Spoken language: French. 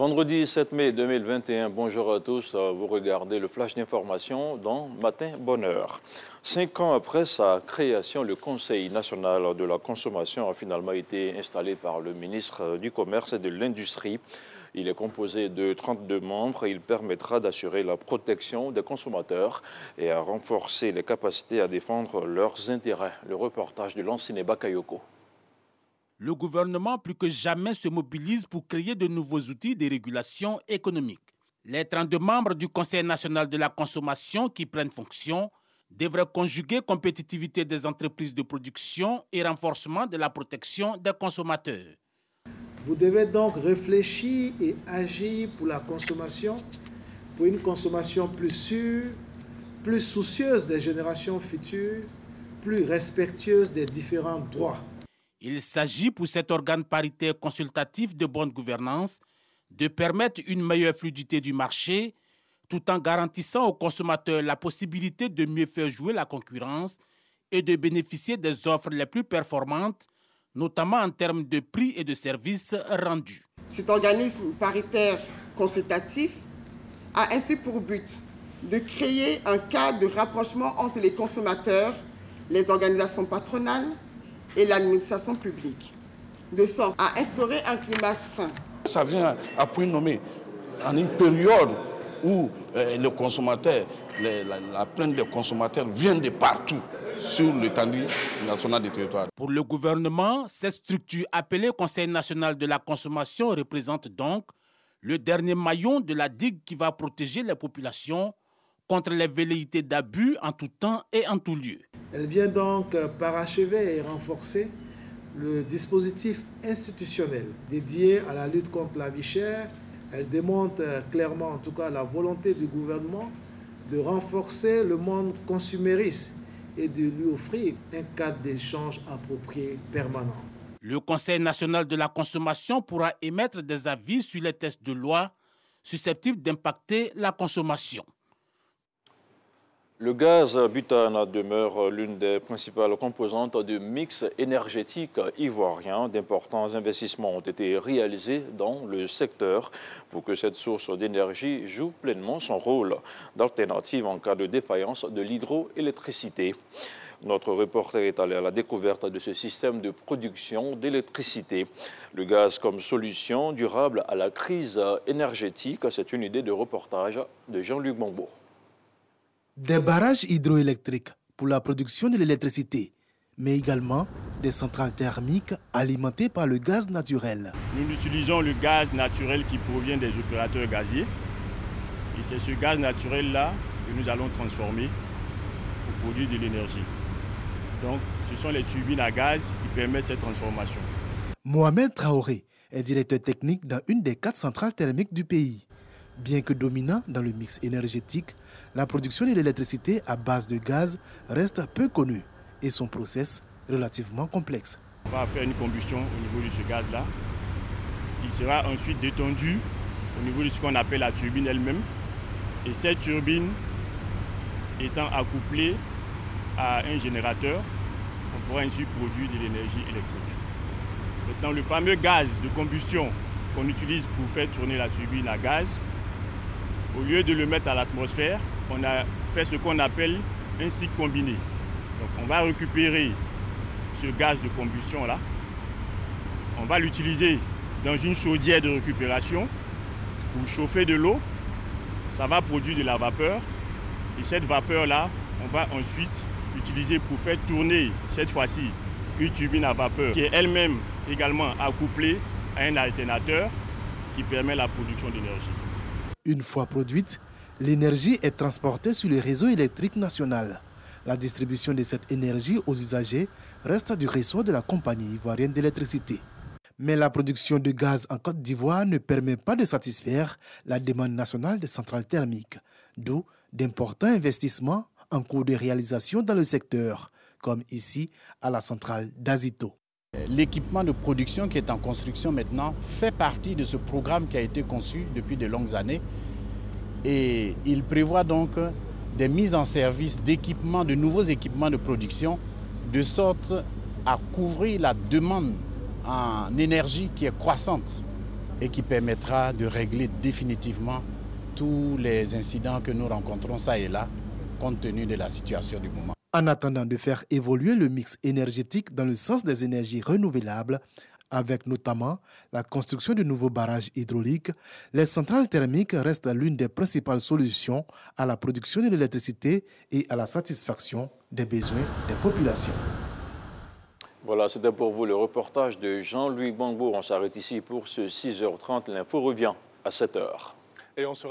Vendredi 7 mai 2021, bonjour à tous. Vous regardez le flash d'information dans Matin Bonheur. 5 ans après sa création, le Conseil national de la consommation a finalement été installé par le ministre du Commerce et de l'Industrie. Il est composé de 32 membres et il permettra d'assurer la protection des consommateurs et à renforcer les capacités à défendre leurs intérêts. Le reportage de Lanciné Bakayoko. Le gouvernement, plus que jamais, se mobilise pour créer de nouveaux outils de régulation économique. Les 32 membres du Conseil national de la consommation qui prennent fonction devraient conjuguer compétitivité des entreprises de production et renforcement de la protection des consommateurs. Vous devez donc réfléchir et agir pour la consommation, pour une consommation plus sûre, plus soucieuse des générations futures, plus respectueuse des différents droits. Il s'agit pour cet organe paritaire consultatif de bonne gouvernance de permettre une meilleure fluidité du marché tout en garantissant aux consommateurs la possibilité de mieux faire jouer la concurrence et de bénéficier des offres les plus performantes, notamment en termes de prix et de services rendus. Cet organisme paritaire consultatif a ainsi pour but de créer un cadre de rapprochement entre les consommateurs, les organisations patronales et l'administration publique, de sorte à instaurer un climat sain. Ça vient à point nommé en une période où les consommateurs, la plainte des consommateurs vient de partout sur l'étendue nationale des territoires. Pour le gouvernement, cette structure appelée Conseil national de la consommation représente donc le dernier maillon de la digue qui va protéger les populations contre les velléités d'abus en tout temps et en tout lieu. Elle vient donc parachever et renforcer le dispositif institutionnel dédié à la lutte contre la vie chère. Elle démontre clairement, en tout cas, la volonté du gouvernement de renforcer le monde consumériste et de lui offrir un cadre d'échange approprié permanent. Le Conseil national de la consommation pourra émettre des avis sur les textes de loi susceptibles d'impacter la consommation. Le gaz butane demeure l'une des principales composantes du mix énergétique ivoirien. D'importants investissements ont été réalisés dans le secteur pour que cette source d'énergie joue pleinement son rôle d'alternative en cas de défaillance de l'hydroélectricité. Notre reporter est allé à la découverte de ce système de production d'électricité. Le gaz comme solution durable à la crise énergétique, c'est une idée de reportage de Jean-Luc Mambo. Des barrages hydroélectriques pour la production de l'électricité, mais également des centrales thermiques alimentées par le gaz naturel. Nous utilisons le gaz naturel qui provient des opérateurs gaziers. Et c'est ce gaz naturel-là que nous allons transformer pour produire de l'énergie. Donc, ce sont les turbines à gaz qui permettent cette transformation. Mohamed Traoré est directeur technique dans une des 4 centrales thermiques du pays. Bien que dominant dans le mix énergétique, la production de l'électricité à base de gaz reste peu connue et son process relativement complexe. On va faire une combustion au niveau de ce gaz-là. Il sera ensuite détendu au niveau de ce qu'on appelle la turbine elle-même. Et cette turbine étant accouplée à un générateur, on pourra ainsi produire de l'énergie électrique. Maintenant, le fameux gaz de combustion qu'on utilise pour faire tourner la turbine à gaz, au lieu de le mettre à l'atmosphère, on a fait ce qu'on appelle un cycle combiné. Donc on va récupérer ce gaz de combustion-là, on va l'utiliser dans une chaudière de récupération pour chauffer de l'eau. Ça va produire de la vapeur et cette vapeur-là, on va ensuite l'utiliser pour faire tourner, cette fois-ci, une turbine à vapeur qui est elle-même également accouplée à un alternateur qui permet la production d'énergie. Une fois produite, l'énergie est transportée sur le réseau électrique national. La distribution de cette énergie aux usagers reste du ressort de la compagnie ivoirienne d'électricité. Mais la production de gaz en Côte d'Ivoire ne permet pas de satisfaire la demande nationale des centrales thermiques, d'où d'importants investissements en cours de réalisation dans le secteur, comme ici à la centrale d'Azito. L'équipement de production qui est en construction maintenant fait partie de ce programme qui a été conçu depuis de longues années et il prévoit donc des mises en service d'équipements, de nouveaux équipements de production de sorte à couvrir la demande en énergie qui est croissante et qui permettra de régler définitivement tous les incidents que nous rencontrons ça et là, compte tenu de la situation du moment. En attendant de faire évoluer le mix énergétique dans le sens des énergies renouvelables, avec notamment la construction de nouveaux barrages hydrauliques, les centrales thermiques restent l'une des principales solutions à la production de l'électricité et à la satisfaction des besoins des populations. Voilà, c'était pour vous le reportage de Jean-Louis Gbangbo. On s'arrête ici pour ce 6h30. L'info revient à 7h. Et on sera